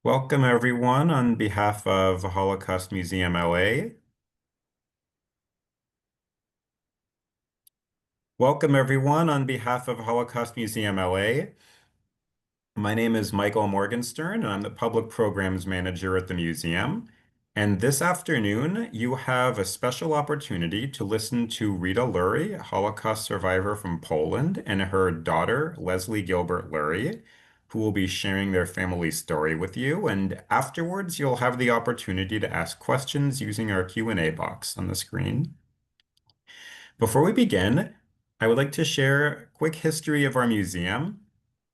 Welcome, everyone, on behalf of Holocaust Museum LA. Welcome, everyone, on behalf of Holocaust Museum LA. My name is Michael Morgenstern, and I'm the Public Programs Manager at the museum. And this afternoon, you have a special opportunity to listen to Rita Lurie, a Holocaust survivor from Poland, and her daughter, Leslie Gilbert-Lurie, who will be sharing their family story with you. And afterwards, you'll have the opportunity to ask questions using our Q&A box on the screen. Before we begin, I would like to share a quick history of our museum.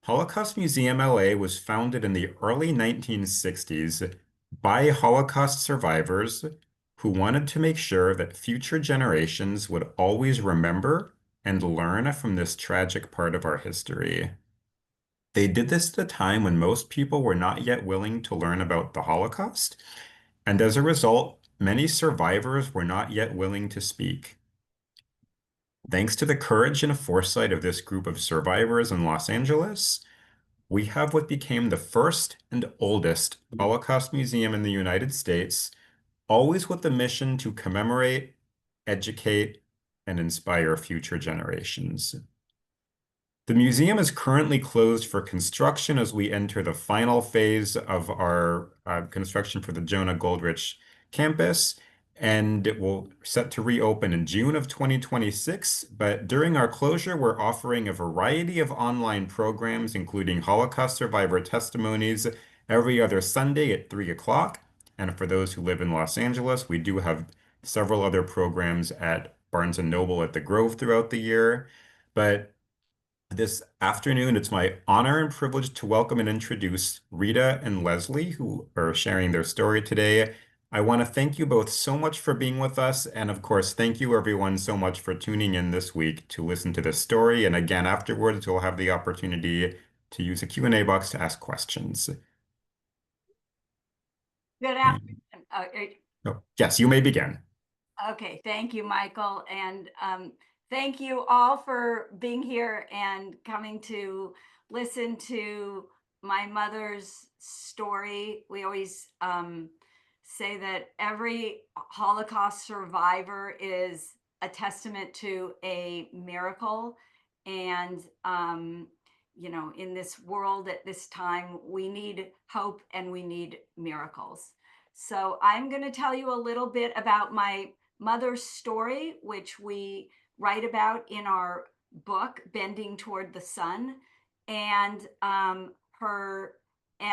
Holocaust Museum LA was founded in the early 1960s by Holocaust survivors who wanted to make sure that future generations would always remember and learn from this tragic part of our history. They did this at a time when most people were not yet willing to learn about the Holocaust, and as a result, many survivors were not yet willing to speak. Thanks to the courage and foresight of this group of survivors in Los Angeles, we have what became the first and oldest Holocaust museum in the United States, always with the mission to commemorate, educate, and inspire future generations. The museum is currently closed for construction as we enter the final phase of our construction for the Jonah Goldrich campus, and it will set to reopen in June of 2026. But during our closure, we're offering a variety of online programs, including Holocaust survivor testimonies every other Sunday at 3 o'clock. And for those who live in Los Angeles, we do have several other programs at Barnes & Noble at the Grove throughout the year. But this afternoon, it's my honor and privilege to welcome and introduce Rita and Leslie, who are sharing their story today. I want to thank you both so much for being with us. And of course, thank you everyone so much for tuning in this week to listen to this story. And again, afterwards, you'll have the opportunity to use a Q&A box to ask questions. Good afternoon. Oh, yes, you may begin. Okay, thank you, Michael. And thank you all for being here and coming to listen to my mother's story. We always say that every Holocaust survivor is a testament to a miracle. And, in this world at this time, we need hope and we need miracles. So I'm going to tell you a little bit about my mother's story, which we write about in our book, Bending Toward the Sun. And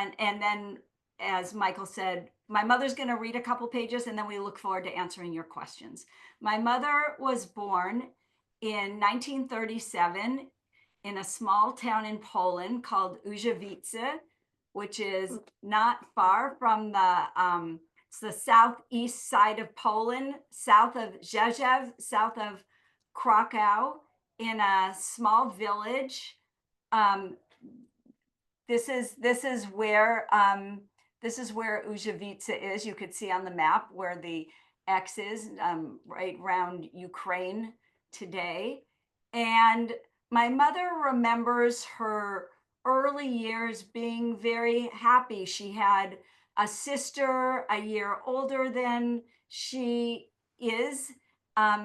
then, as Michael said, my mother's going to read a couple pages, and then we look forward to answering your questions. My mother was born in 1937 in a small town in Poland called Używice, which is not far from it's the southeast side of Poland, south of Rzeszów, south of Krakow, in a small village. This is where Używice is. You could see on the map where the X is, right around Ukraine today. And my mother remembers her early years being very happy. She had a sister a year older than she is.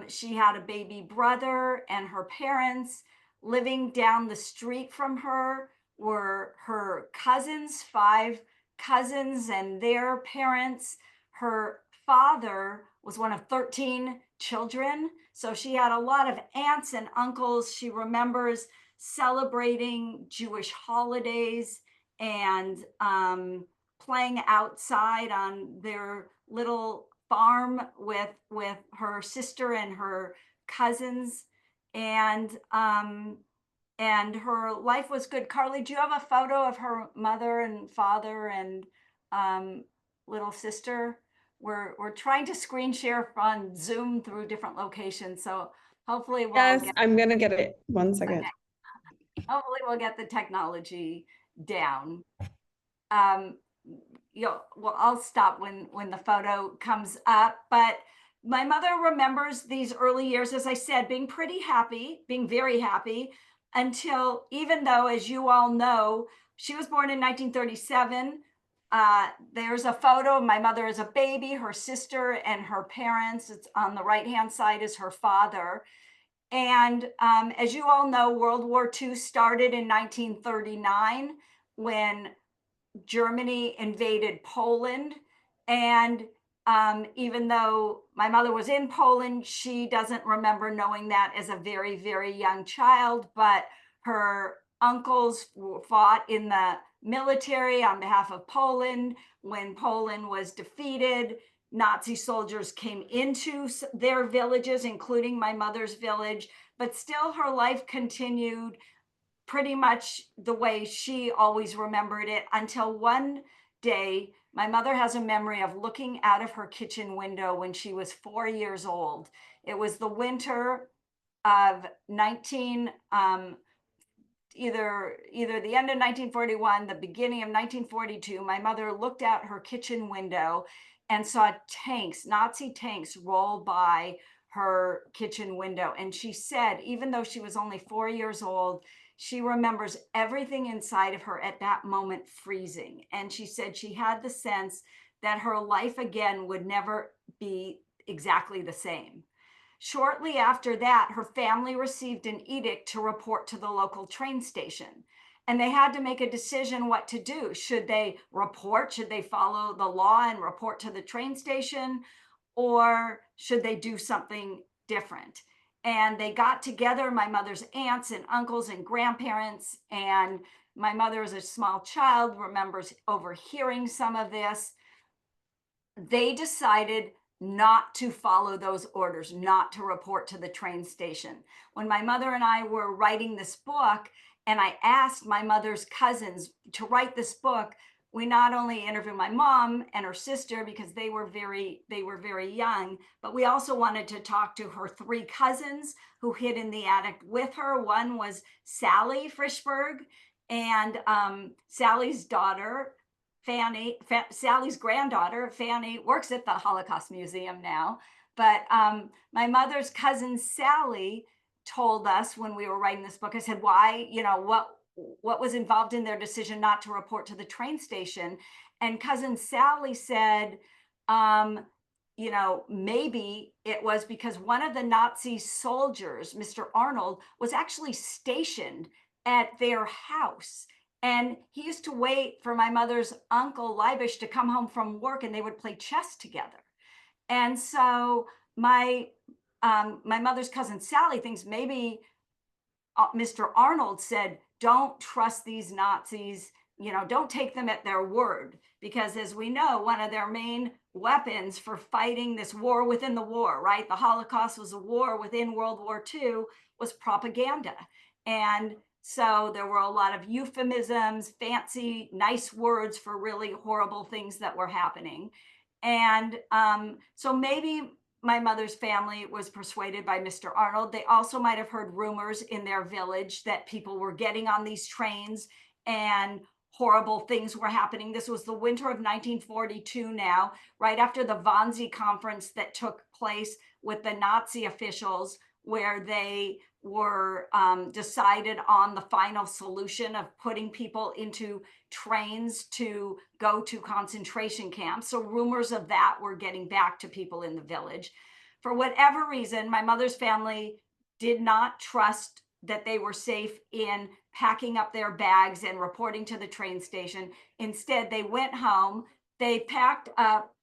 She had a baby brother, and her parents living down the street from her were her cousins, 5 cousins and their parents. Her father was one of 13 children. So she had a lot of aunts and uncles. She remembers celebrating Jewish holidays and playing outside on their little farm with her sister and her cousins. And her life was good. Carly, do you have a photo of her mother and father and little sister? We're trying to screen share on Zoom through different locations, so hopefully I'm gonna get it. 1 second. Okay. Hopefully we'll get the technology down. I'll stop when the photo comes up. But my mother remembers these early years, as I said, being pretty happy, being very happy, until, even though, as you all know, she was born in 1937, there's a photo of my mother as a baby, her sister, and her parents. It's on the right-hand side is her father. And as you all know, World War II started in 1939 when Germany invaded Poland. And even though my mother was in Poland, she doesn't remember knowing that as a very, very young child. But her uncles fought in the military on behalf of Poland. When Poland was defeated, Nazi soldiers came into their villages, including my mother's village, but still her life continued pretty much the way she always remembered it until one day my mother has a memory of looking out of her kitchen window when she was 4 years old. It was the winter of 19 either the end of 1941, the beginning of 1942. My mother looked out her kitchen window and saw tanks, Nazi tanks, roll by her kitchen window. And she said, even though she was only 4 years old, she remembers everything inside of her at that moment freezing. And she said she had the sense that her life again would never be exactly the same. Shortly after that, her family received an edict to report to the local train station. And they had to make a decision what to do. Should they report? Should they follow the law and report to the train station? Or should they do something different? And they got together, my mother's aunts and uncles and grandparents. And my mother, as a small child, remembers overhearing some of this. They decided not to follow those orders, not to report to the train station. When my mother and I were writing this book, and I asked my mother's cousins to write this book, we not only interviewed my mom and her sister because they were very young, but we also wanted to talk to her three cousins who hid in the attic with her. One was Sally Frischberg, and Sally's daughter, Fanny, Sally's granddaughter, Fanny, works at the Holocaust Museum now. But my mother's cousin, Sally, told us when we were writing this book, I said, why, what was involved in their decision not to report to the train station? And cousin Sally said, maybe it was because one of the Nazi soldiers, Mr. Arnold, was actually stationed at their house. And he used to wait for my mother's uncle, Leibish, to come home from work, and they would play chess together. And so my mother's cousin, Sally, thinks maybe Mr. Arnold said, don't trust these Nazis, don't take them at their word. Because as we know, one of their main weapons for fighting this war within the war, right? The Holocaust was a war within World War II, was propaganda. And so there were a lot of euphemisms, fancy, nice words for really horrible things that were happening. And so maybe my mother's family was persuaded by Mr. Arnold. They also might have heard rumors in their village that people were getting on these trains and horrible things were happening. This was the winter of 1942 now, right after the Wannsee conference that took place with the Nazi officials, where they were decided on the final solution of putting people into trains to go to concentration camps. So rumors of that were getting back to people in the village. For whatever reason, my mother's family did not trust that they were safe in packing up their bags and reporting to the train station. Instead, they went home, they packed up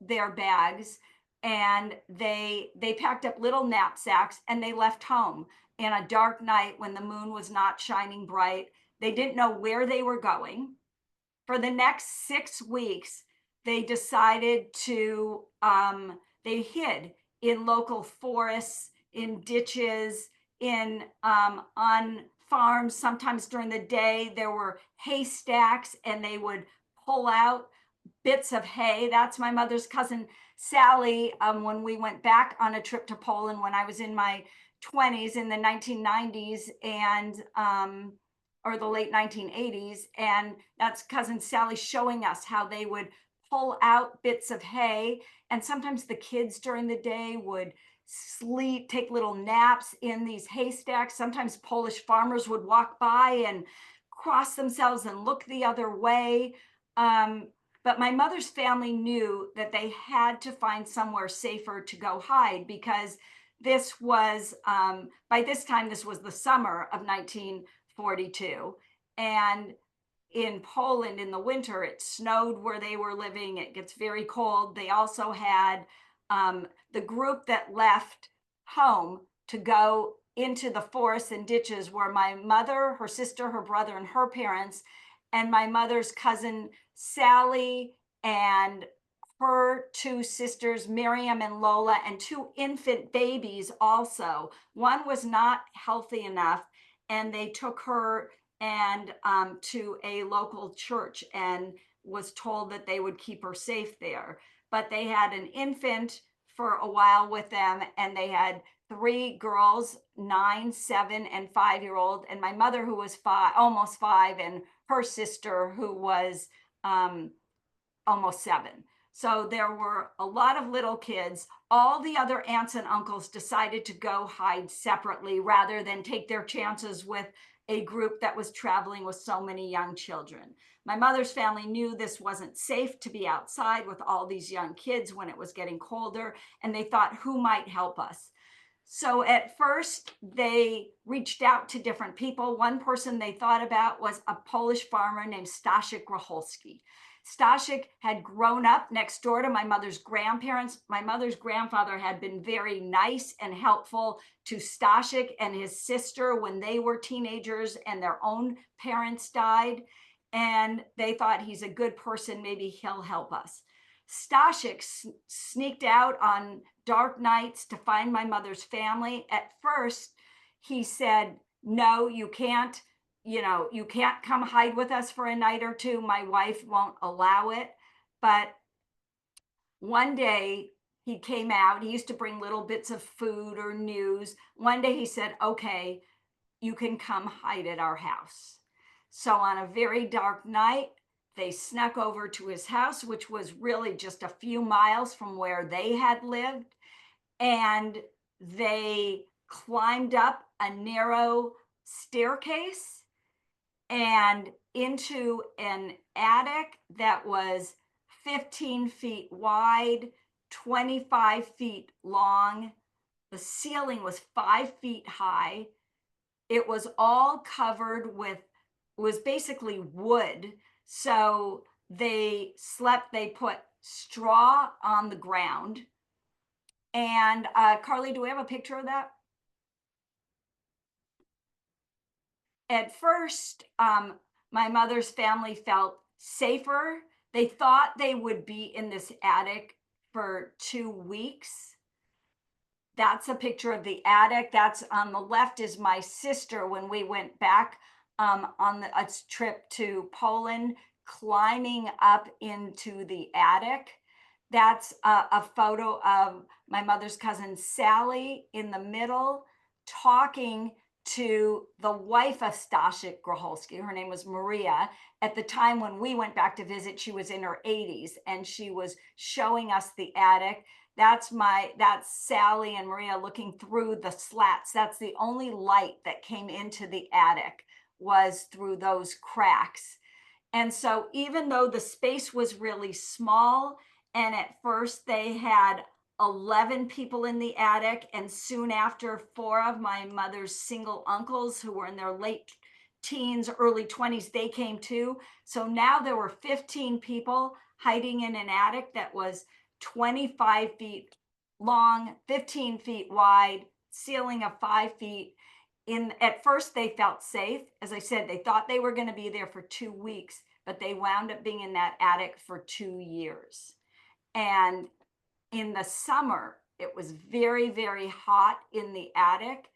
their bags, and they packed up little knapsacks, and they left home in a dark night when the moon was not shining bright. They didn't know where they were going. For the next 6 weeks, they decided to, they hid in local forests, in ditches, on farms. Sometimes during the day, there were haystacks, and they would pull out bits of hay. That's my mother's cousin Sally. When we went back on a trip to Poland when I was in my 20s in the 1990s and or the late 1980s, and that's cousin Sally showing us how they would pull out bits of hay, and sometimes the kids during the day would sleep, take little naps in these haystacks. Sometimes Polish farmers would walk by and cross themselves and look the other way. But my mother's family knew that they had to find somewhere safer to go hide, because this was, by this time, this was the summer of 1942. And in Poland in the winter, it snowed where they were living. It gets very cold. They also had the group that left home to go into the forests and ditches were my mother, her sister, her brother, and her parents, and my mother's cousin Sally, and her two sisters, Miriam and Lola, and two infant babies also. One was not healthy enough, and they took her and to a local church and was told that they would keep her safe there. But they had an infant for a while with them, and they had three girls, 9, 7, and 5-year-old, and my mother, who was almost 5, and her sister, who was almost 7. So there were a lot of little kids. All the other aunts and uncles decided to go hide separately rather than take their chances with a group that was traveling with so many young children. My mother's family knew this wasn't safe to be outside with all these young kids when it was getting colder, and they thought, who might help us? So at first, they reached out to different people. One person they thought about was a Polish farmer named Staszek Grocholski. Staszek had grown up next door to my mother's grandparents. My mother's grandfather had been very nice and helpful to Staszek and his sister when they were teenagers and their own parents died. And they thought, he's a good person, maybe he'll help us. Staszek sneaked out on dark nights to find my mother's family. At first, he said, no, you can't. You can't come hide with us for a night or two. My wife won't allow it. But one day he came out. He used to bring little bits of food or news. One day he said, okay, you can come hide at our house. So on a very dark night, they snuck over to his house, which was really just a few miles from where they had lived. And they climbed up a narrow staircase and into an attic that was 15 feet wide, 25 feet long. The ceiling was 5 feet high. It was all covered with, was basically wood. So they put straw on the ground. And Carly, do we have a picture of that? At first, my mother's family felt safer. They thought they would be in this attic for 2 weeks. That's a picture of the attic. That's on the left is my sister when we went back on a trip to Poland, climbing up into the attic. That's a photo of my mother's cousin Sally in the middle, talking to the wife of Staszek Grocholski. Her name was Maria. At the time when we went back to visit, she was in her 80s, and she was showing us the attic. That's Sally and Maria looking through the slats. That's the only light that came into the attic, was through those cracks. And so even though the space was really small, and at first they had 11 people in the attic, and soon after, 4 of my mother's single uncles who were in their late teens, early 20s, they came too. So now there were 15 people hiding in an attic that was 25 feet long, 15 feet wide, ceiling of 5 feet. At first they felt safe. As I said, they thought they were going to be there for 2 weeks, but they wound up being in that attic for 2 years. And in the summer, it was very, very hot in the attic.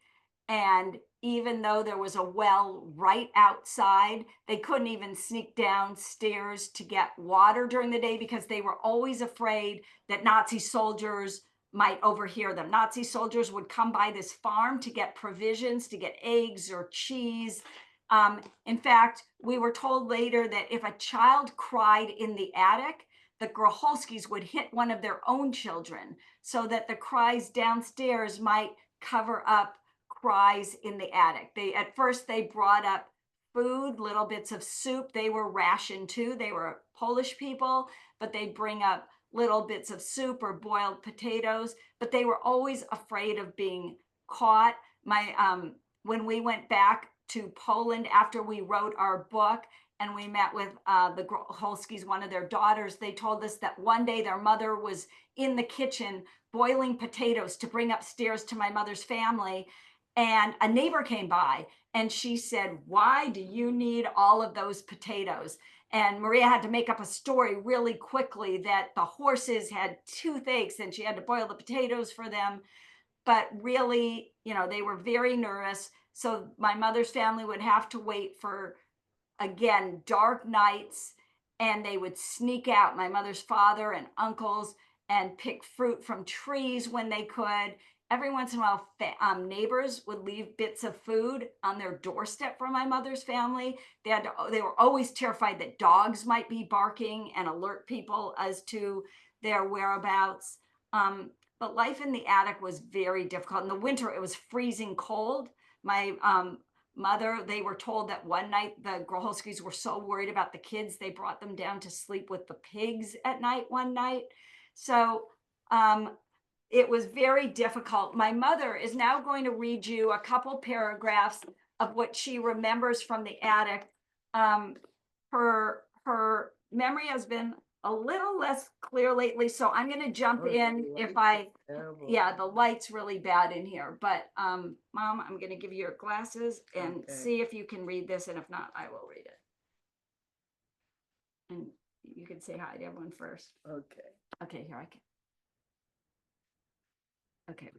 And even though there was a well right outside, they couldn't even sneak downstairs to get water during the day because they were always afraid that Nazi soldiers might overhear them. Nazi soldiers would come by this farm to get provisions, to get eggs or cheese. In fact, we were told later that if a child cried in the attic, the Grocholskis would hit one of their own children so that the cries downstairs might cover up cries in the attic. At first they brought up food, little bits of soup. They were rationed too. They were Polish people, but they'd bring up little bits of soup or boiled potatoes, but they were always afraid of being caught. When we went back to Poland after we wrote our book and we met with the Holskys, one of their daughters, they told us that one day their mother was in the kitchen boiling potatoes to bring upstairs to my mother's family. And a neighbor came by and she said, "Why do you need all of those potatoes?" And Maria had to make up a story really quickly that the horses had toothaches and she had to boil the potatoes for them. But really, they were very nervous. So my mother's family would have to wait for, again, dark nights, and they would sneak out, my mother's father and uncles, and pick fruit from trees when they could. Every once in a while, neighbors would leave bits of food on their doorstep for my mother's family. They were always terrified that dogs might be barking and alert people as to their whereabouts. But life in the attic was very difficult. In the winter, it was freezing cold. My mother, they were told that one night the Groholskys were so worried about the kids, they brought them down to sleep with the pigs at night one night. So it was very difficult. My mother is now going to read you a couple paragraphs of what she remembers from the attic. Her memory has been a little less clear lately, so I'm going to jump in if the light's really bad in here. But Mom, I'm going to give you your glasses and see if you can read this, and if not, I will read it. And you can say hi to everyone first. Okay, here I can. Okay,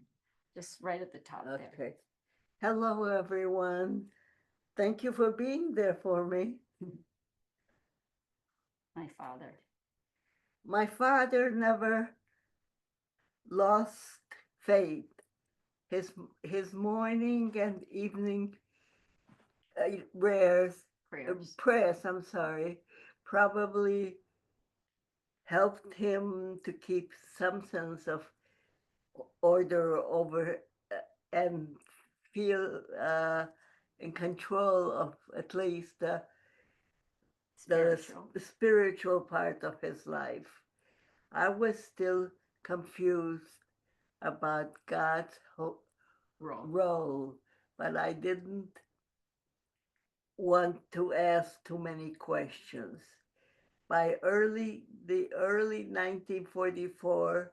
just right at the top there. Hello, everyone. Thank you for being there for me. My father. My father never lost faith. His morning and evening prayers, probably helped him to keep some sense of order over and feel in control of at least the spiritual part of his life. I was still confused about God's role, but I didn't want to ask too many questions. By the early 1944,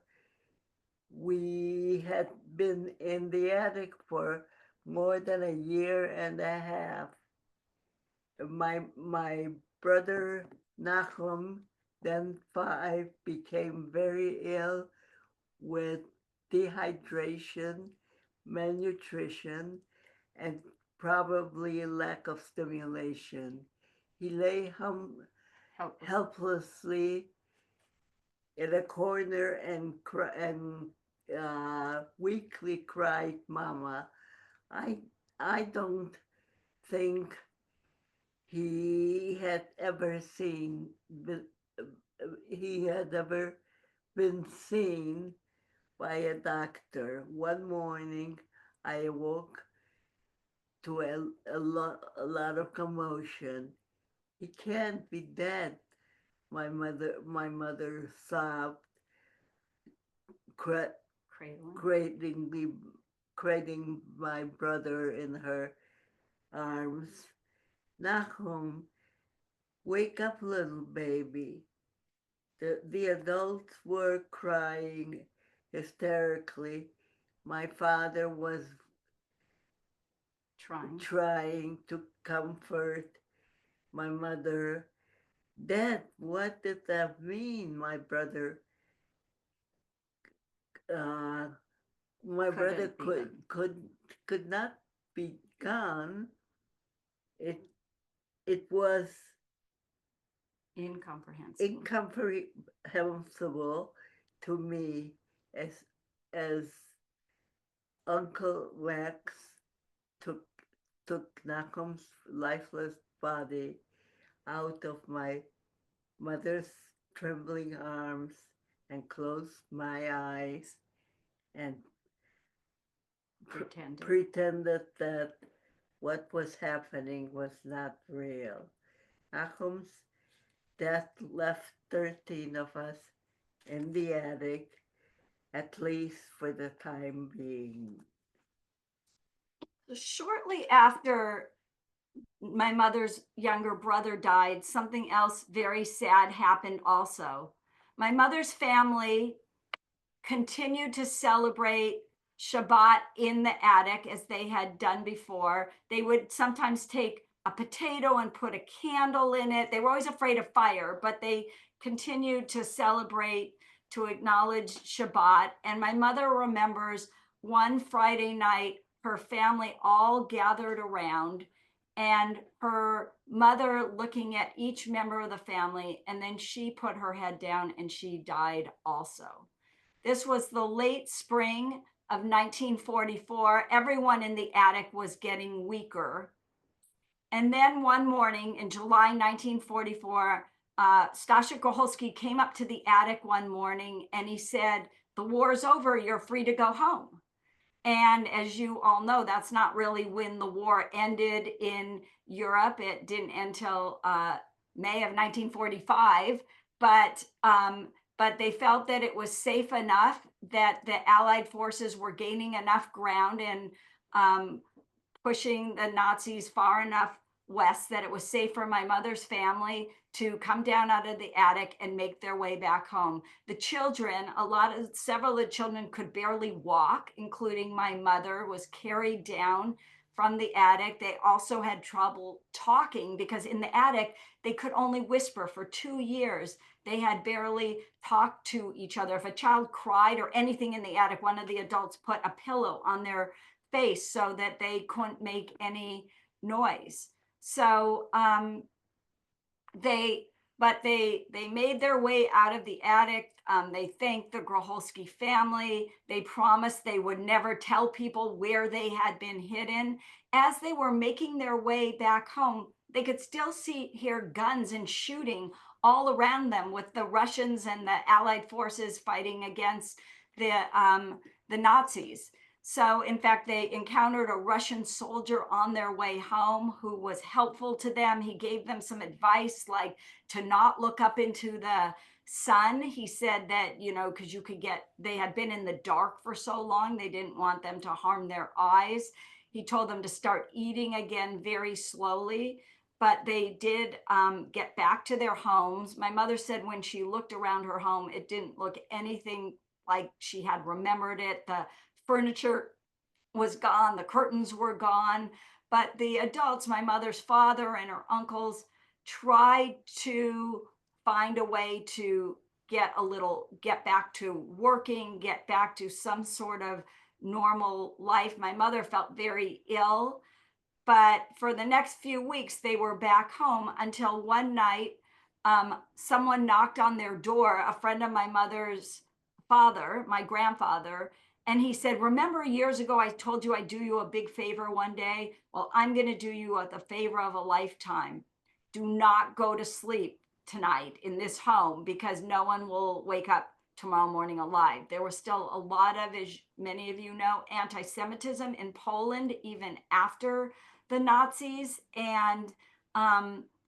we had been in the attic for more than a year and a half. My brother Nachum, then 5, became very ill with dehydration, malnutrition, and probably a lack of stimulation. He lay helplessly in a corner and weakly cried, "Mama." I don't think he had ever been seen by a doctor. One morning, I awoke to a lot of commotion. "He can't be dead," my mother sobbed, cradling my brother in her arms. "Nachum, wake up, little baby." The adults were crying hysterically. My father was trying to comfort my mother. "Dad, what did that mean?" My brother could not be gone. It was incomprehensible to me as Uncle Max took Nachum's lifeless body out of my mother's trembling arms and closed my eyes and pretended that what was happening was not real. Akum's death left 13 of us in the attic, at least for the time being. Shortly after my mother's younger brother died, something else very sad happened also. My mother's family continued to celebrate Shabbat in the attic as they had done before. They would sometimes take a potato and put a candle in it. They were always afraid of fire, but they continued to celebrate to acknowledge Shabbat. And my mother remembers one Friday night, her family all gathered around and her mother looking at each member of the family, and then she put her head down and she died also. This was the late spring of 1944. Everyone in the attic was getting weaker. And then one morning in July 1944, Stasha Groholski came up to the attic one morning and he said, "The war's over, you're free to go home." And as you all know, that's not really when the war ended in Europe. It didn't end until May of 1945, but they felt that it was safe enough, that the Allied forces were gaining enough ground and pushing the Nazis far enough west that it was safe for my mother's family to come down out of the attic and make their way back home. The children, several of the children could barely walk, including my mother, was carried down from the attic. They also had trouble talking because in the attic, they could only whisper. For 2 years. They had barely talked to each other. If a child cried or anything in the attic, one of the adults put a pillow on their face so that they couldn't make any noise. So they made their way out of the attic. They thanked the Groholski family. They promised they would never tell people where they had been hidden. As they were making their way back home, they could still hear guns and shooting all around them, with the Russians and the Allied forces fighting against the Nazis. So in fact, they encountered a Russian soldier on their way home who was helpful to them. He gave them some advice, like to not look up into the sun. He said that, because they had been in the dark for so long, they didn't want them to harm their eyes. He told them to start eating again very slowly, but they did get back to their homes. My mother said when she looked around her home, it didn't look anything like she had remembered it. The furniture was gone, the curtains were gone, but the adults, my mother's father and her uncles, tried to find a way to get back to working, get back to some sort of normal life. My mother felt very ill, but for the next few weeks, they were back home until one night, someone knocked on their door, a friend of my mother's father, my grandfather, and he said, "Remember years ago, I told you I'd do you a big favor one day? Well, I'm going to do you the favor of a lifetime. Do not go to sleep tonight in this home because no one will wake up tomorrow morning alive." There was still a lot of, as many of you know, anti-Semitism in Poland, even after the Nazis, and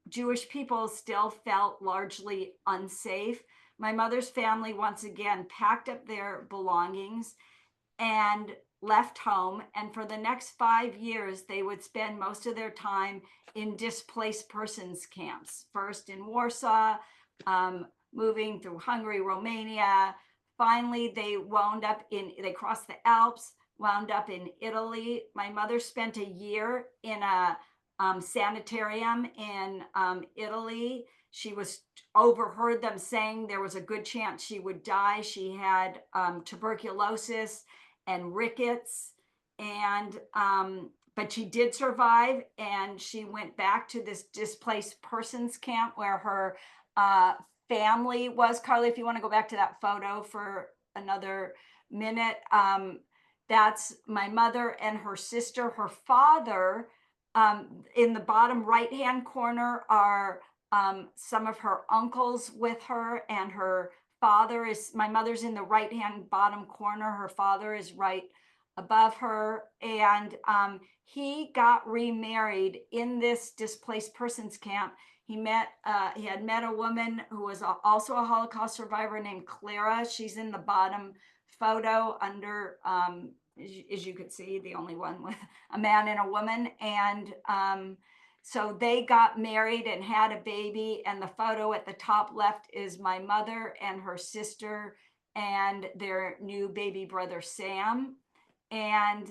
Jewish people still felt largely unsafe. My mother's family once again packed up their belongings and left home. And for the next 5 years, they would spend most of their time in displaced persons camps, first in Warsaw, moving through Hungary, Romania. Finally, they crossed the Alps, wound up in Italy. My mother spent a year in a sanitarium in Italy. She was overheard them saying there was a good chance she would die. She had tuberculosis and rickets, and but she did survive, and she went back to this displaced persons camp where her family was. Carly, if you want to go back to that photo for another minute, that's my mother and her sister. Her father, in the bottom right hand corner, are some of her uncles with her, and her father is, my mother's in the right hand bottom corner, her father is right above her. And he got remarried in this displaced persons camp. He had met a woman who was also a Holocaust survivor named Clara. She's in the bottom photo under, as you could see, the only one with a man and a woman. And so they got married and had a baby. And the photo at the top left is my mother and her sister and their new baby brother, Sam. And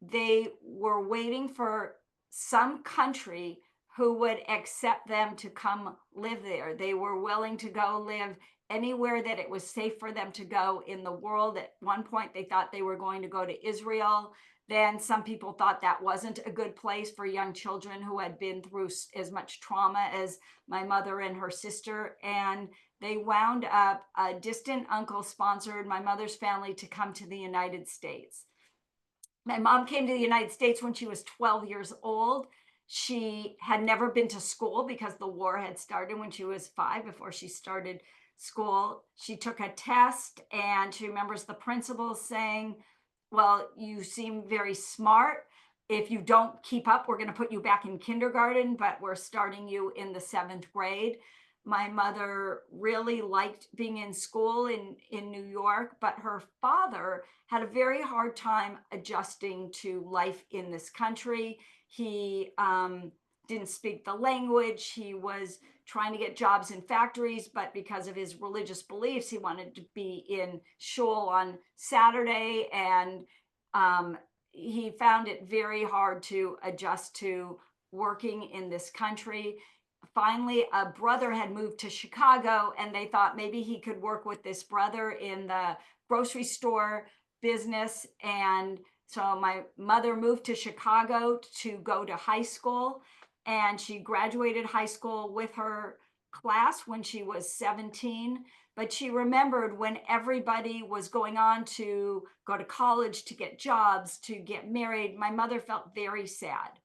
they were waiting for some country who would accept them to come live there. They were willing to go live anywhere that it was safe for them to go in the world. At one point, they thought they were going to go to Israel. Then some people thought that wasn't a good place for young children who had been through as much trauma as my mother and her sister. And they wound up, a distant uncle sponsored my mother's family to come to the United States. My mom came to the United States when she was 12 years old. She had never been to school because the war had started when she was 5, before she started school. She took a test and she remembers the principal saying, well, you seem very smart. If you don't keep up, we're going to put you back in kindergarten, but we're starting you in the 7th grade. My mother really liked being in school in New York, but her father had a very hard time adjusting to life in this country. He didn't speak the language. He was trying to get jobs in factories, but because of his religious beliefs, he wanted to be in shul on Saturday. And he found it very hard to adjust to working in this country. Finally, a brother had moved to Chicago, and they thought maybe he could work with this brother in the grocery store business. And so my mother moved to Chicago to go to high school, and she graduated high school with her class when she was 17. But she remembered when everybody was going on to go to college, to get jobs, to get married, my mother felt very sad.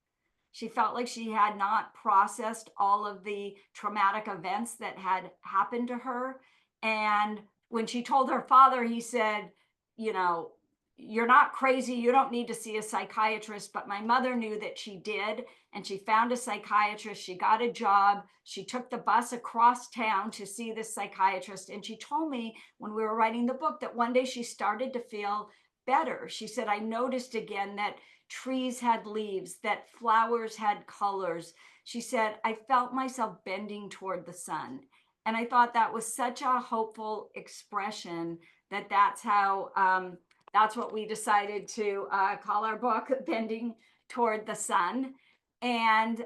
She felt like she had not processed all of the traumatic events that had happened to her. And when she told her father, he said, you know, you're not crazy. You don't need to see a psychiatrist. But my mother knew that she did. And she found a psychiatrist. She got a job. She took the bus across town to see this psychiatrist. And she told me when we were writing the book that one day she started to feel better. She said, I noticed again that trees had leaves, that flowers had colors. She said, I felt myself bending toward the sun. And I thought that was such a hopeful expression that that's what we decided to call our book, Bending Toward the Sun. And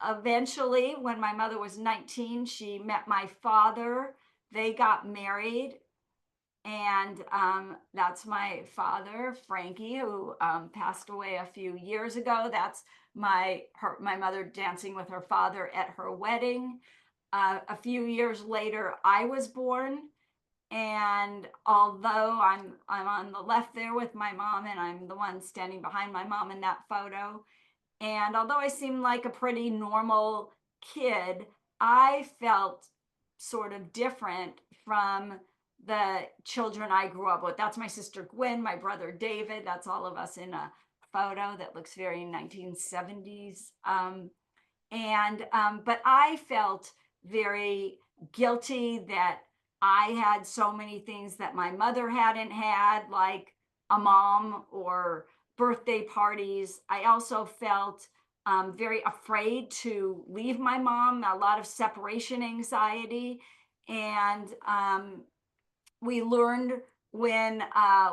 eventually, when my mother was 19, she met my father. They got married. And that's my father, Frankie, who passed away a few years ago. That's my mother dancing with her father at her wedding. A few years later, I was born. And although I'm on the left there with my mom, and I'm the one standing behind my mom in that photo, and although I seemed like a pretty normal kid, I felt sort of different from the children I grew up with. That's my sister Gwen, my brother David. That's all of us in a photo that looks very 1970s. But I felt very guilty that I had so many things that my mother hadn't had, like a mom or birthday parties. I also felt very afraid to leave my mom, a lot of separation anxiety. And we learned when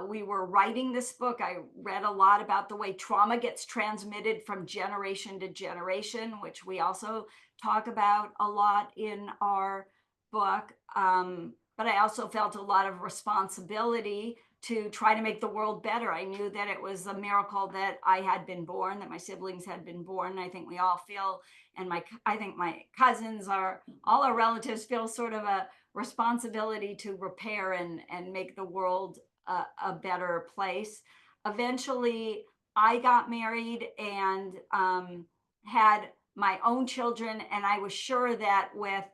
we were writing this book, I read a lot about the way trauma gets transmitted from generation to generation, which we also talk about a lot in our book. But I also felt a lot of responsibility to try to make the world better. I knew that it was a miracle that I had been born, that my siblings had been born. I think we all feel, and I think my cousins all our relatives feel sort of a responsibility to repair and make the world a better place. Eventually, I got married and had my own children, and I was sure that with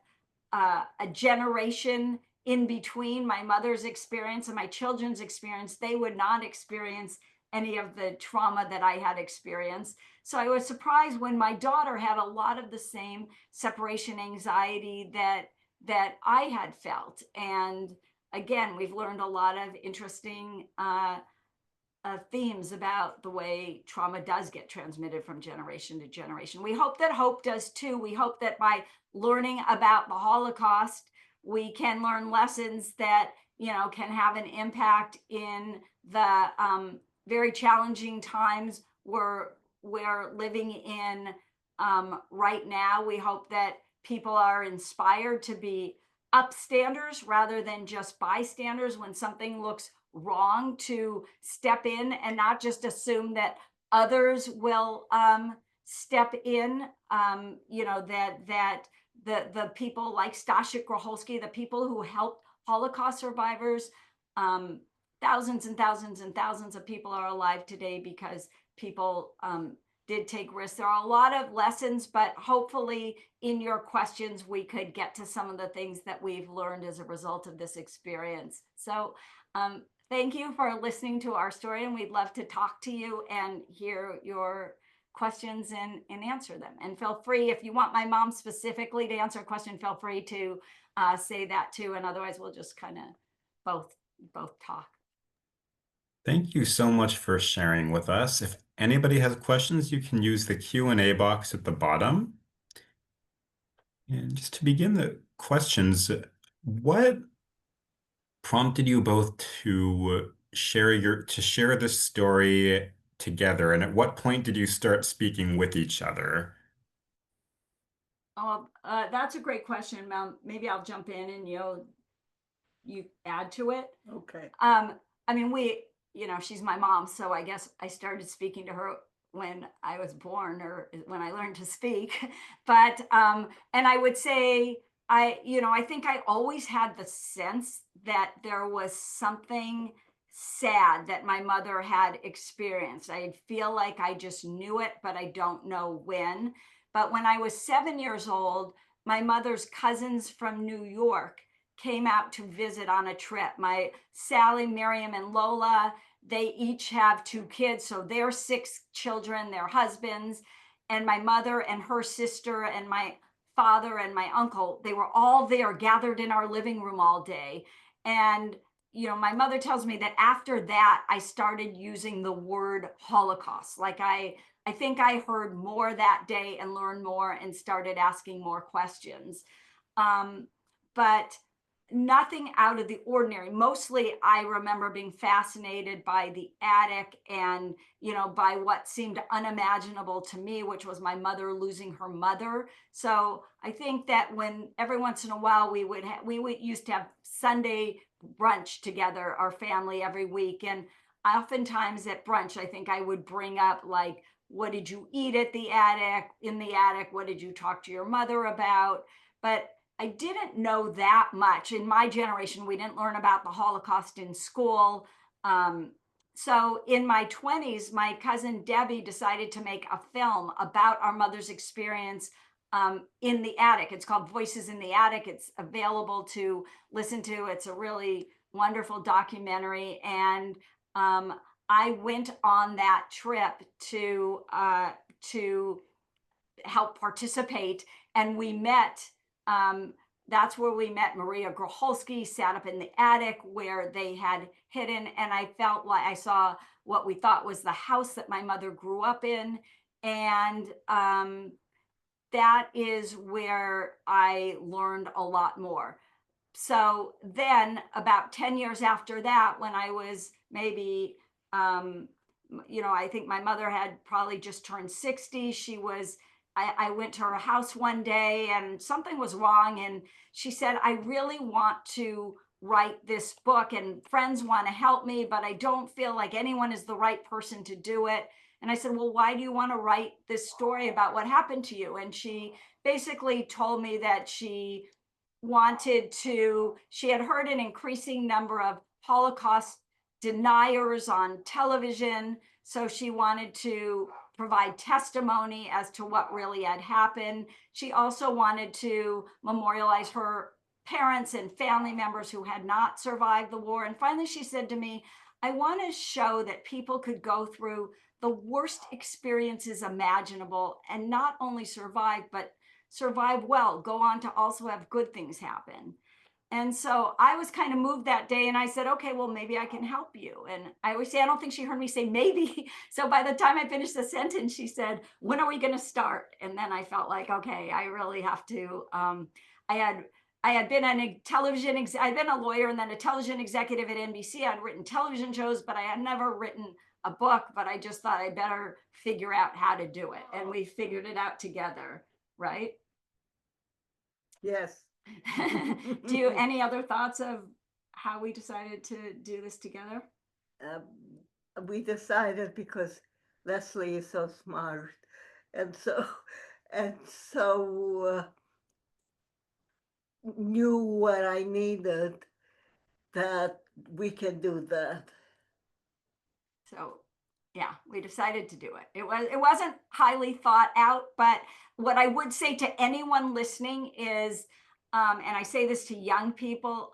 a generation in between my mother's experience and my children's experience, they would not experience any of the trauma that I had experienced. So I was surprised when my daughter had a lot of the same separation anxiety that I had felt. And again, we've learned a lot of interesting themes about the way trauma does get transmitted from generation to generation. We hope that Hope does too. We hope that by learning about the Holocaust, we can learn lessons that, you know, can have an impact in the very challenging times we're living in right now. We hope that people are inspired to be upstanders rather than just bystanders when something looks wrong, to step in and not just assume that others will step in. You know, that the people like Stashik Grocholski, the people who helped Holocaust survivors, thousands and thousands and thousands of people are alive today because people did take risks. There are a lot of lessons, but hopefully in your questions, we could get to some of the things that we've learned as a result of this experience. So thank you for listening to our story, and we'd love to talk to you and hear your questions and answer them. And feel free, if you want my mom specifically to answer a question, feel free to say that too. And otherwise, we'll just kind of both talk. Thank you so much for sharing with us. If anybody has questions, you can use the Q&A box at the bottom. And just to begin the questions, what prompted you both to share this story together? And at what point did you start speaking with each other? Oh, that's a great question, Mel. Maybe I'll jump in and you add to it. Okay. I mean, you know, she's my mom, so I guess I started speaking to her when I was born or when I learned to speak. But and I would say I think I always had the sense that there was something sad that my mother had experienced. I feel like I just knew it, but I don't know when. But when I was 7 years old, my mother's cousins from New York came out to visit on a trip. My Sally, Miriam, and Lola, they each have 2 kids. So they're 6 children, their husbands, and my mother and her sister and my father and my uncle, they were all there gathered in our living room all day. And, you know, my mother tells me that after that, I started using the word Holocaust. Like I think I heard more that day and learned more and started asking more questions. But nothing out of the ordinary. Mostly I remember being fascinated by the attic and, you know, by what seemed unimaginable to me, which was my mother losing her mother. So I think that when every once in a while we would used to have Sunday brunch together, our family, every week. And oftentimes at brunch, I think I would bring up, like, what did you eat at the attic, in the attic? What did you talk to your mother about? But I didn't know that much. In my generation, we didn't learn about the Holocaust in school. So in my 20s, my cousin Debbie decided to make a film about our mother's experience in the attic. It's called Voices in the Attic. It's available to listen to. It's a really wonderful documentary. And I went on that trip to help participate. And we met, that's where we met Maria Grocholski, sat up in the attic where they had hidden. And I felt like I saw what we thought was the house that my mother grew up in. And that is where I learned a lot more. So then about 10 years after that, when I was maybe, I think my mother had probably just turned 60. I went to her house one day and something was wrong. And she said, I really want to write this book and friends want to help me, but I don't feel like anyone is the right person to do it. And I said, well, why do you want to write this story about what happened to you? And she basically told me that she had heard an increasing number of Holocaust deniers on television. So she wanted to provide testimony as to what really had happened. She also wanted to memorialize her parents and family members who had not survived the war. And finally, she said to me, I want to show that people could go through the worst experiences imaginable and not only survive, but survive well, go on to also have good things happen. And so I was kind of moved that day and I said, okay, well, maybe I can help you. And I always say, I don't think she heard me say maybe. So by the time I finished the sentence, she said, when are we going to start? And then I felt like, okay, I really have to. I had I had been on a television, I'd been a lawyer and then a television executive at NBC. I'd written television shows, but I had never written a book, but I just thought I better figure out how to do it. And we figured it out together, right? Yes. Do you any other thoughts of how we decided to do this together? We decided because Leslie is so smart, and and so knew what I needed, that we can do that. So yeah, we decided to do it. It wasn't highly thought out, but what I would say to anyone listening is, and I say this to young people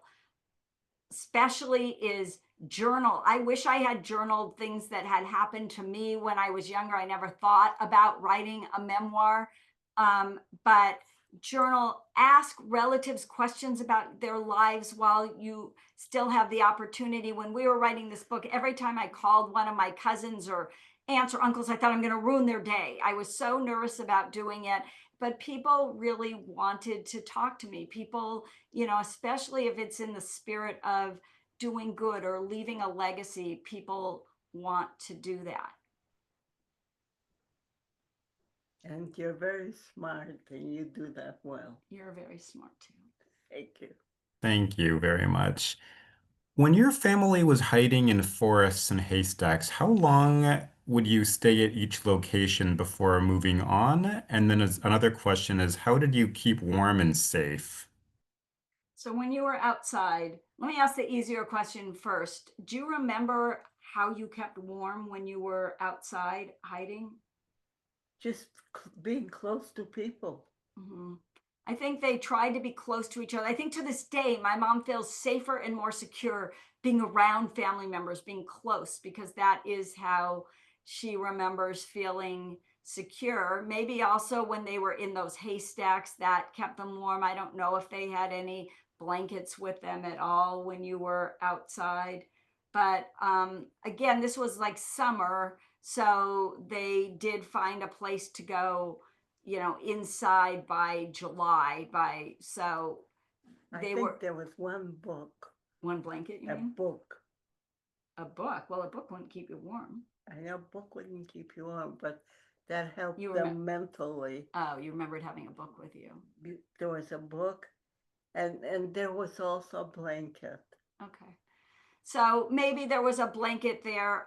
especially, is journal. I wish I had journaled things that had happened to me when I was younger. I never thought about writing a memoir, but journal, ask relatives questions about their lives while you still have the opportunity. When we were writing this book, every time I called one of my cousins or aunts or uncles, I thought I'm going to ruin their day. I was so nervous about doing it, but people really wanted to talk to me. People, especially if it's in the spirit of doing good or leaving a legacy, people want to do that. And you're very smart and you do that well. You're very smart too. Thank you. Thank you very much. When your family was hiding in forests and haystacks, how long would you stay at each location before moving on? And then another question is, how did you keep warm and safe? So when you were outside, let me ask the easier question first. Do you remember how you kept warm when you were outside hiding? Just being close to people. Mm-hmm. I think they tried to be close to each other. I think to this day, my mom feels safer and more secure being around family members, being close, because that is how she remembers feeling secure. Maybe also when they were in those haystacks, that kept them warm. I don't know if they had any blankets with them at all when you were outside. But again, this was like summer, so they did find a place to go, inside by July. So I they think were there was one book, one blanket, you a mean? book. A book. Well, a book wouldn't keep you warm. I know a book wouldn't keep you warm, but that helped You them mentally. Oh, you remembered having a book with you. There was a book, and there was also a blanket. Okay. So maybe there was a blanket there.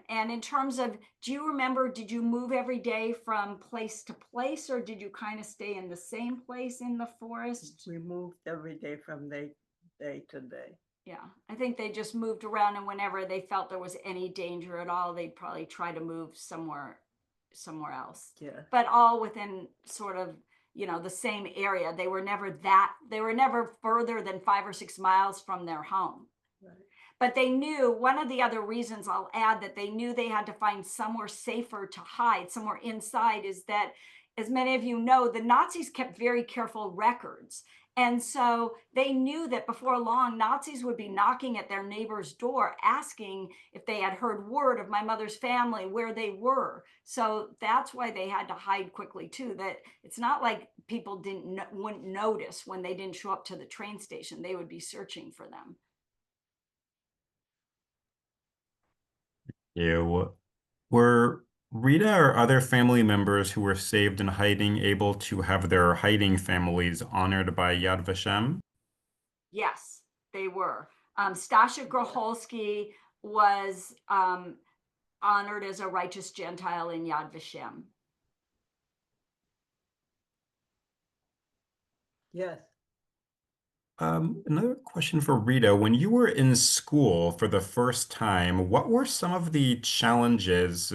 And in terms of, do you remember, did you move every day from place to place, or did you kind of stay in the same place in the forest? We moved every day from day to day. Yeah, I think they just moved around, and whenever they felt there was any danger at all, they'd probably try to move somewhere else. Yeah. But all within sort of, the same area. They were never further than 5 or 6 miles from their home. Right. But they knew, one of the other reasons I'll add that they knew they had to find somewhere safer to hide, somewhere inside, is that, as many of you know, the Nazis kept very careful records. And so they knew that before long, Nazis would be knocking at their neighbor's door, asking if they had heard word of my mother's family, where they were. So that's why they had to hide quickly too. That it's not like people wouldn't notice when they didn't show up to the train station. They would be searching for them. You were Rita or other family members who were saved in hiding able to have their hiding families honored by Yad Vashem? Yes, they were. Stasha Groholsky was honored as a righteous Gentile in Yad Vashem. Yes. Another question for Rita. When you were in school for the first time, what were some of the challenges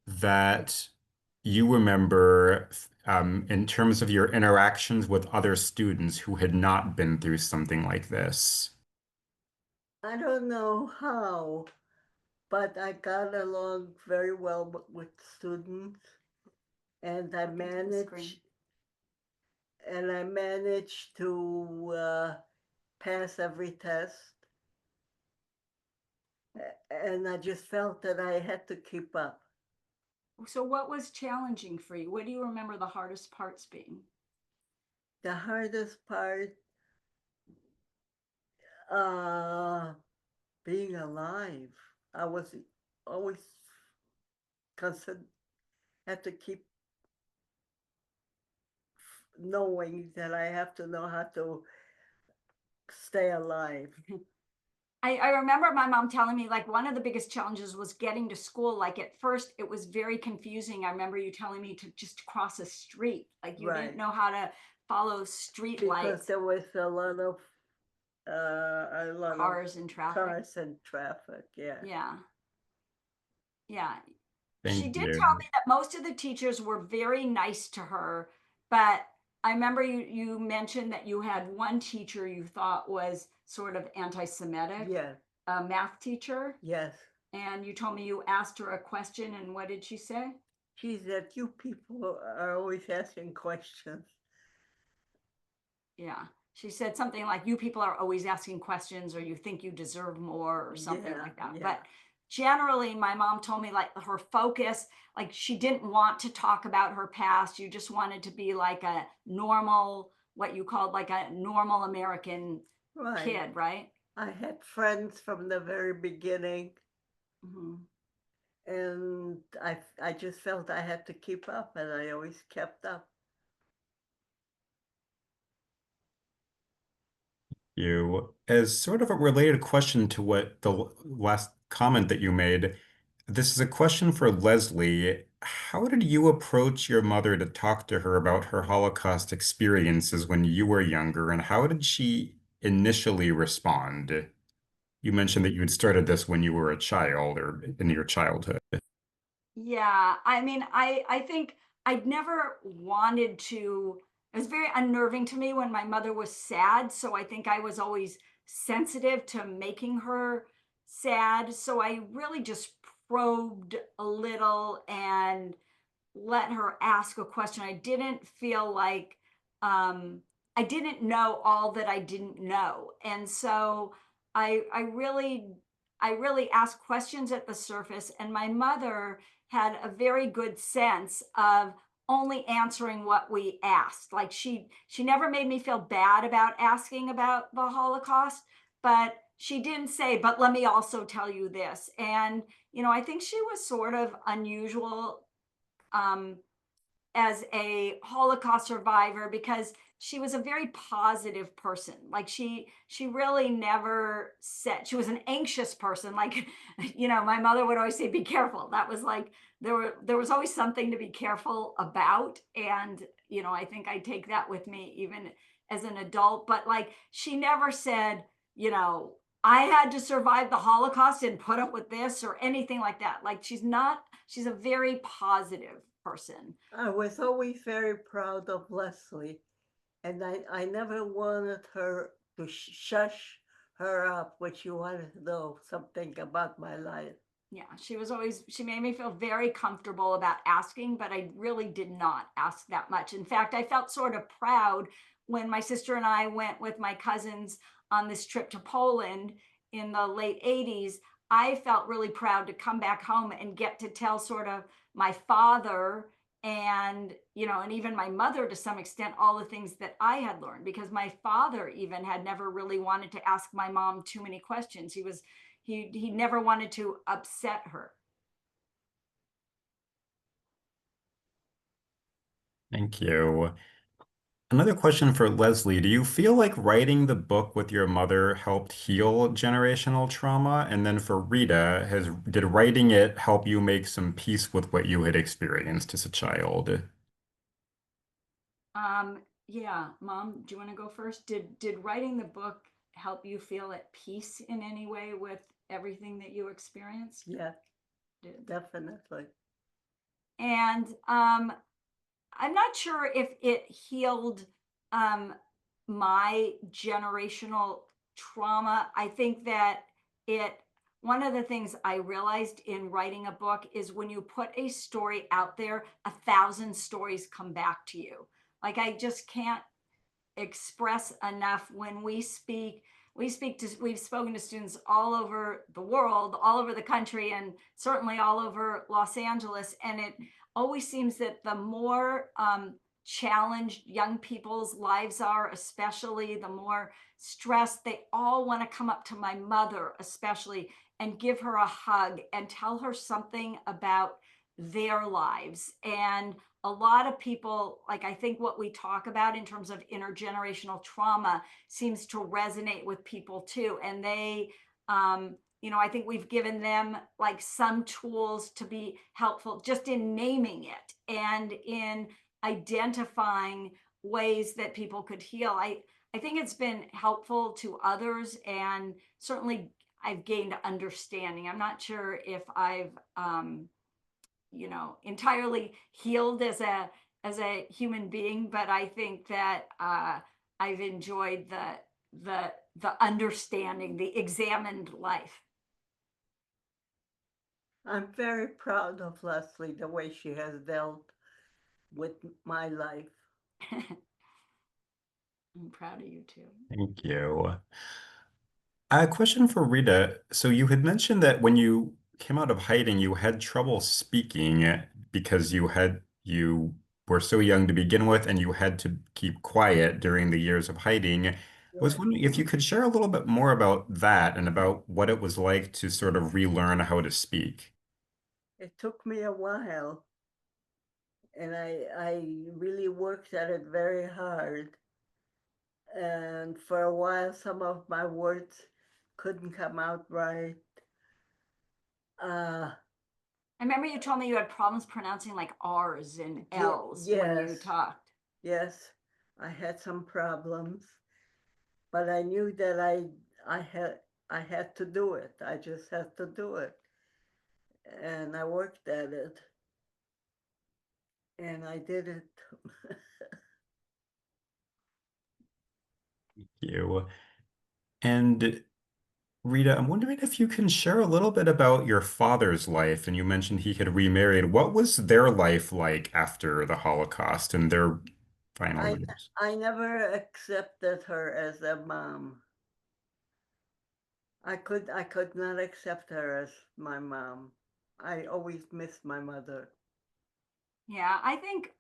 that you remember in terms of your interactions with other students who had not been through something like this? I don't know how, but I got along very well with students, and I Look into the screen. managed to pass every test. And I just felt that I had to keep up. So what was challenging for you? What do you remember the hardest parts being? The hardest part, uh, being alive. I was always constant, had to keep knowing that I have to know how to stay alive. I remember my mom telling me like one of the biggest challenges was getting to school. Like at first it was very confusing. I remember you telling me to just cross a street. Like you didn't Right. know how to follow street Because lights, there was a lot of cars and traffic. cars and traffic. Yeah. Yeah. Yeah. She Thank did tell you. me that most of the teachers were very nice to her, but I remember you mentioned that you had one teacher you thought was sort of anti-Semitic, Yeah. a math teacher, Yes. and you told me you asked her a question, and what did she say? She said, "You people are always asking questions." Yeah. She said something like, you people are always asking questions, or you think you deserve more, or something Yeah. like that. Yeah. But generally, my mom told me like her focus, like she didn't want to talk about her past. You just wanted to be like a normal, what you called like a normal American Right. kid, right? I had friends from the very beginning, Hmm. and I just felt I had to keep up, and I always kept up. You, as sort of a related question to what the last comment that you made, this is a question for Leslie. How did you approach your mother to talk to her about her Holocaust experiences when you were younger, and how did she initially respond? You mentioned that you had started this when you were a child or in your childhood. Yeah, I mean, I think I'd never wanted to. It was very unnerving to me when my mother was sad, so I think I was always sensitive to making her sad. So I really just probed a little and let her ask a question. I didn't feel like I didn't know all that I didn't know. And so I really asked questions at the surface, and my mother had a very good sense of only answering what we asked. Like she never made me feel bad about asking about the Holocaust, but she didn't say, but let me also tell you this. And I think she was sort of unusual um, as a Holocaust survivor because she was a very positive person. Like she really never said she was an anxious person. Like, my mother would always say, be careful. That was like there was always something to be careful about. And, I think I take that with me even as an adult. But like she never said, I had to survive the Holocaust and put up with this or anything like that. Like she's a very positive person. I was always very proud of Leslie, and I never wanted her to shush her up when she wanted to know something about my life. Yeah, she made me feel very comfortable about asking, but I really did not ask that much. In fact, I felt sort of proud when my sister and I went with my cousins on this trip to Poland in the late 80s. I felt really proud to come back home and get to tell sort of my father and even my mother to some extent all the things that I had learned, because my father even had never really wanted to ask my mom too many questions. He never wanted to upset her. Thank you. Another question for Leslie. Do you feel like writing the book with your mother helped heal generational trauma? And then for Rita, did writing it help you make some peace with what you had experienced as a child? Yeah, Mom, do you want to go first? Did writing the book help you feel at peace in any way with everything that you experienced? Yeah, Did. definitely. And I'm not sure if it healed um, my generational trauma. I think that it, one of the things I realized in writing a book is when you put a story out there, 1,000 stories come back to you. Like I just can't express enough when we've spoken to students all over the world, all over the country, and certainly all over Los Angeles. And it always seems that the more challenged young people's lives are, especially the more stressed, they all want to come up to my mother, especially, and give her a hug and tell her something about their lives. And a lot of people, like I think what we talk about in terms of intergenerational trauma seems to resonate with people too. And they, I think we've given them like some tools to be helpful just in naming it and in identifying ways that people could heal. I think it's been helpful to others, and certainly I've gained understanding. I'm not sure if I've entirely healed as a human being, but I think that I've enjoyed the understanding, the examined life. I'm very proud of Leslie, the way she has dealt with my life. I'm proud of you too. Thank you. A question for Rita. So you had mentioned that when you came out of hiding, you had trouble speaking because you were so young to begin with, and you had to keep quiet during the years of hiding. I was Yes. wondering if you could share a little bit more about that and about what it was like to sort of relearn how to speak. It took me a while, and I really worked at it very hard. And for a while, some of my words couldn't come out right. Uh, I remember you told me you had problems pronouncing like R's and L's when you yes, talked. yes, I had some problems, but I knew that I had I had to do it. I just had to do it, and I worked at it, and I did it. You. And Rita, I'm wondering if you can share a little bit about your father's life. And you mentioned he had remarried. What was their life like after the Holocaust and their final I years? I never accepted her as a mom. I could not accept her as my mom. I always missed my mother. Yeah, I think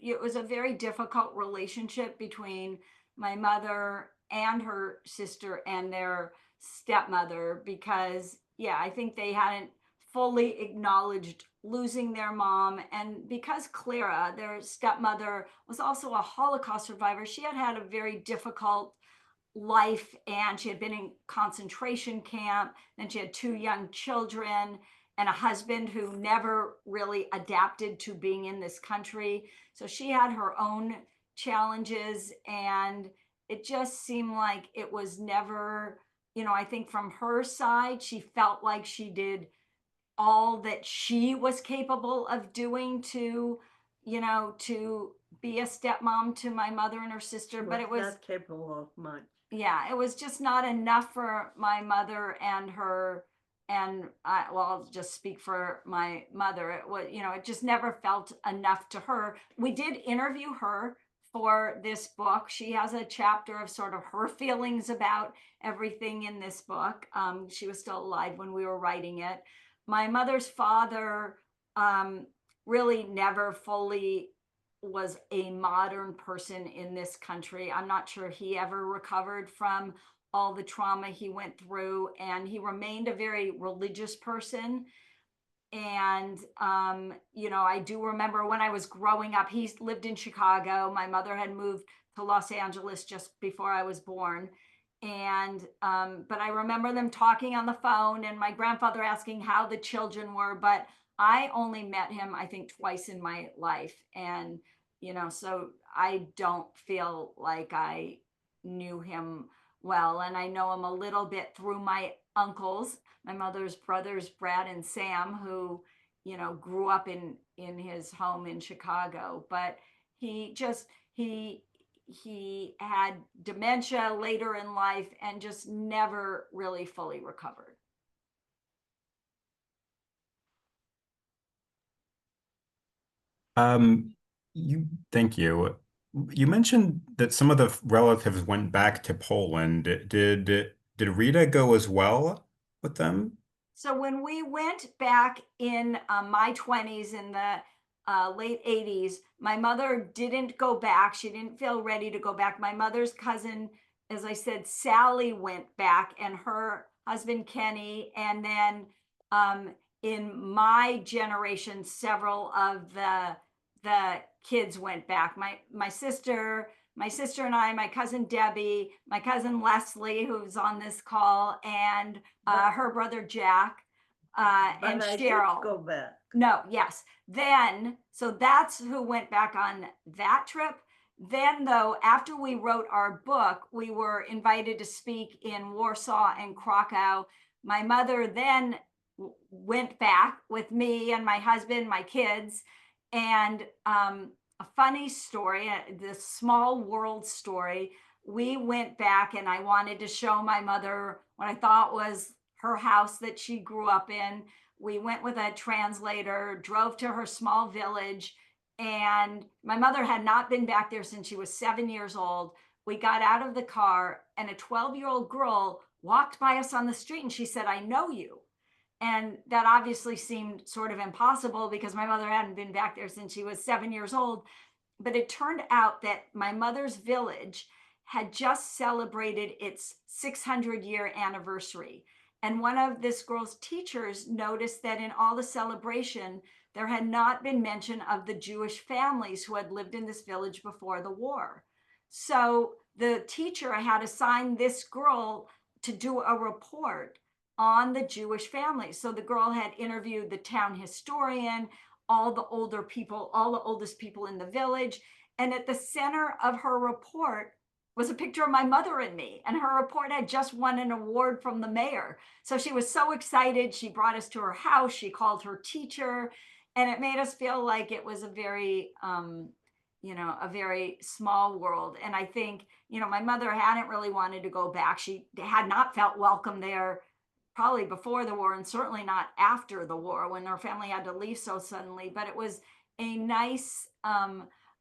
it was a very difficult relationship between my mother and her sister and their stepmother because, yeah, I think they hadn't fully acknowledged losing their mom. And because Clara, their stepmother, was also a Holocaust survivor, she had had a very difficult life, and she had been in concentration camp. Then she had two young children and a husband who never really adapted to being in this country. So she had her own challenges, and it just seemed like it was never, I think from her side, she felt like she did all that she was capable of doing to be a stepmom to my mother and her sister. She But was it was, not capable of much. yeah, it was just not enough for my mother and her. And well, I'll just speak for my mother. It was, it just never felt enough to her. We did interview her for this book. She has a chapter of sort of her feelings about everything in this book. She was still alive when we were writing it. My mother's father um, really never fully was a modern person in this country. I'm not sure he ever recovered from all the trauma he went through, and he remained a very religious person. And I do remember when I was growing up, he lived in Chicago. My mother had moved to Los Angeles just before I was born. And but I remember them talking on the phone and my grandfather asking how the children were. But I only met him, I think, twice in my life. And so I don't feel like I knew him well. And I know him a little bit through my uncles, my mother's brothers, Brad and Sam, who, grew up in his home in Chicago, but he just he had dementia later in life and just never really fully recovered. Um, thank you. You mentioned that some of the relatives went back to Poland. Did Rita go as well with them? So when we went back in my 20s in the late 80s, my mother didn't go back. She didn't feel ready to go back. My mother's cousin, as I said, Sally went back, and her husband Kenny, and then in my generation, several of the kids went back. My sister and I, my cousin Debbie, my cousin Leslie, who's on this call, and But, her brother Jack, and but I did Cheryl. go back. No, yes. Then, so that's who went back on that trip. Then, though, after we wrote our book, we were invited to speak in Warsaw and Krakow. My mother then went back with me and my husband, my kids, and a funny story, this small world story. We went back, and I wanted to show my mother what I thought was her house that she grew up in. We went with a translator, drove to her small village, and my mother had not been back there since she was 7 years old. We got out of the car, and a 12-year-old girl walked by us on the street, and she said, "I know you." And that obviously seemed sort of impossible because my mother hadn't been back there since she was 7 years old. But it turned out that my mother's village had just celebrated its 600-year anniversary. And one of this girl's teachers noticed that in all the celebration, there had not been mention of the Jewish families who had lived in this village before the war. So the teacher had assigned this girl to do a report on the Jewish families. So the girl had interviewed the town historian, all the older people, all the oldest people in the village. And at the center of her report was a picture of my mother and me. And her report had just won an award from the mayor. So she was so excited. She brought us to her house. She called her teacher. And it made us feel like it was a very, a very small world. And I think, my mother hadn't really wanted to go back. She had not felt welcome there probably before the war, and certainly not after the war when her family had to leave so suddenly. But it was a nice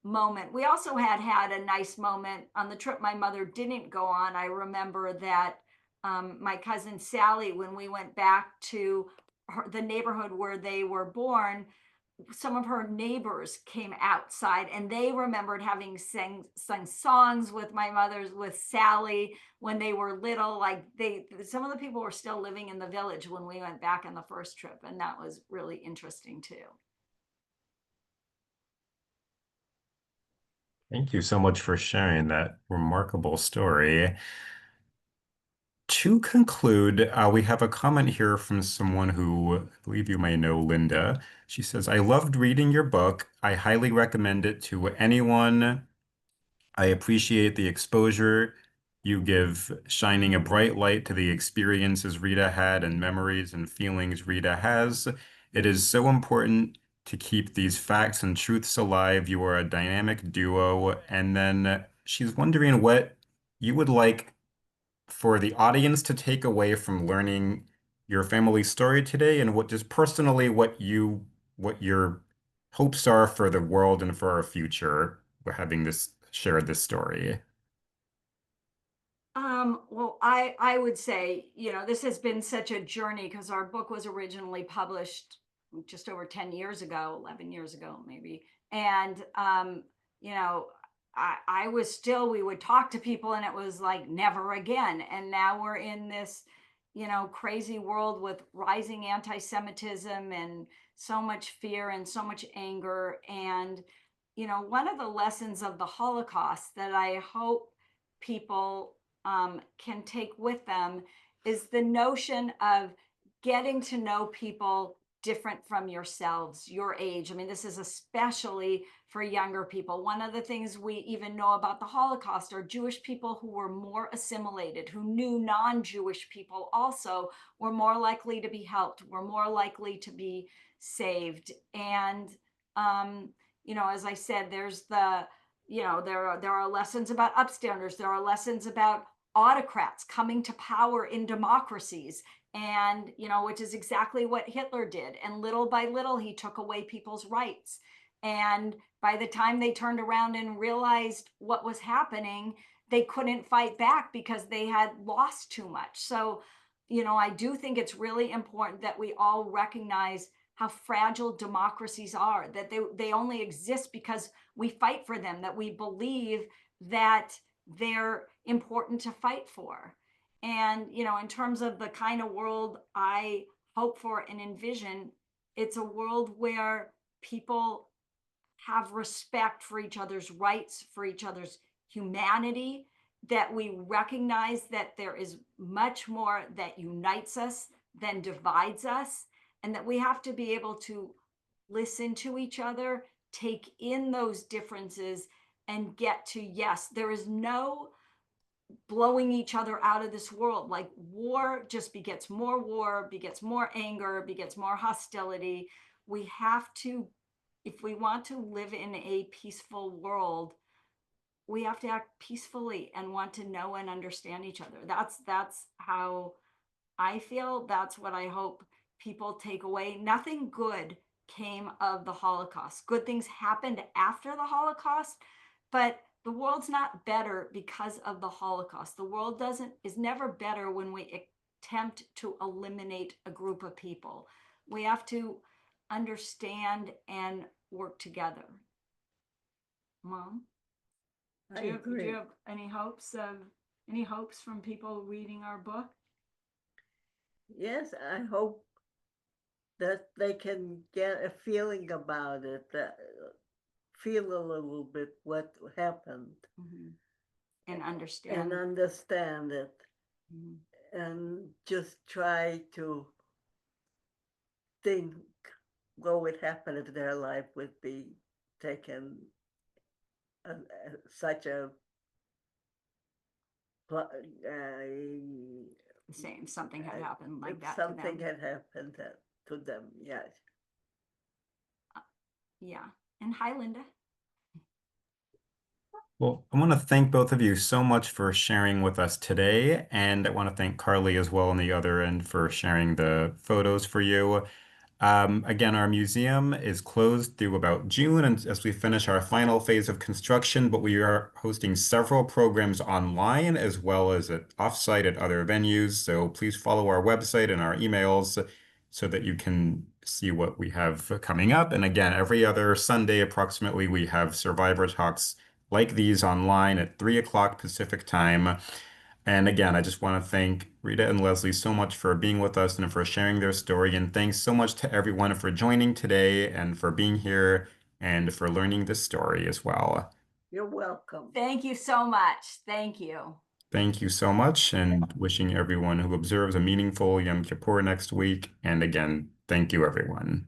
moment. We also had a nice moment on the trip my mother didn't go on. I remember that my cousin Sally, when we went back to the neighborhood where they were born, some of her neighbors came outside, and they remembered having sung songs with my mother's, with Sally, when they were little. Like some of the people were still living in the village when we went back on the first trip, and that was really interesting too. Thank you so much for sharing that remarkable story. To conclude, we have a comment here from someone who I believe you may know, Linda. She says, "I loved reading your book. I highly recommend it to anyone. I appreciate the exposure you give, shining a bright light to the experiences Rita had and memories and feelings Rita has. It is so important to keep these facts and truths alive. You are a dynamic duo." And then she's wondering what you would like for the audience to take away from learning your family story today, and what just personally what your hopes are for the world and for our future having this shared this story. Well, I would say, this has been such a journey because our book was originally published just over 10 years ago, 11 years ago, maybe. And, you know, we would talk to people and it was like never again. And now we're in this, crazy world with rising anti-Semitism and so much fear and so much anger. And, one of the lessons of the Holocaust that I hope people can take with them is the notion of getting to know people different from yourselves, your age. I mean, this is especially for younger people. One of the things we even know about the Holocaust are Jewish people who were more assimilated, who knew non-Jewish people also were more likely to be helped, were more likely to be saved. And as I said, there's there are lessons about upstanders. There are lessons about autocrats coming to power in democracies, and which is exactly what Hitler did. And little by little, he took away people's rights. And by the time they turned around and realized what was happening, they couldn't fight back because they had lost too much. So, I do think it's really important that we all recognize how fragile democracies are, that they only exist because we fight for them, that we believe that they're important to fight for. And, in terms of the kind of world I hope for and envision, it's a world where people have respect for each other's rights, for each other's humanity, that we recognize that there is much more that unites us than divides us, and that we have to be able to listen to each other, take in those differences, and get to, yes, there is no blowing each other out of this world. Like, war just begets more anger, begets more hostility. We have to, if we want to live in a peaceful world, we have to act peacefully and want to know and understand each other. That's how I feel. That's what I hope people take away. Nothing good came of the Holocaust. Good things happened after the Holocaust, but the world's not better because of the Holocaust. The world is never better when we attempt to eliminate a group of people. We have to understand and work together. Mom, I do agree. you have any hopes from people reading our book? Yes, I hope that they can get a feeling about it, feel a little bit what happened, And and understand it, and just try to think what would happen if their life would be taken such a Same, something had happened like if that something to them. had happened to them. Yes. Yeah. And hi, Linda. Well, I want to thank both of you so much for sharing with us today. And I want to thank Carly as well on the other end for sharing the photos for you. Again, our museum is closed through about June and as we finish our final phase of construction, but we are hosting several programs online as well as offsite at other venues. So please follow our website and our emails so that you can see what we have coming up. And again, every other Sunday approximately, we have survivor talks like these online at 3 o'clock Pacific time. And again, I just want to thank Rita and Leslie so much for being with us and for sharing their story. And thanks so much to everyone for joining today and for being here and for learning this story as well. You're welcome. Thank you so much. Thank you. Thank you so much, and wishing everyone who observes a meaningful Yom Kippur next week. And again, thank you, everyone.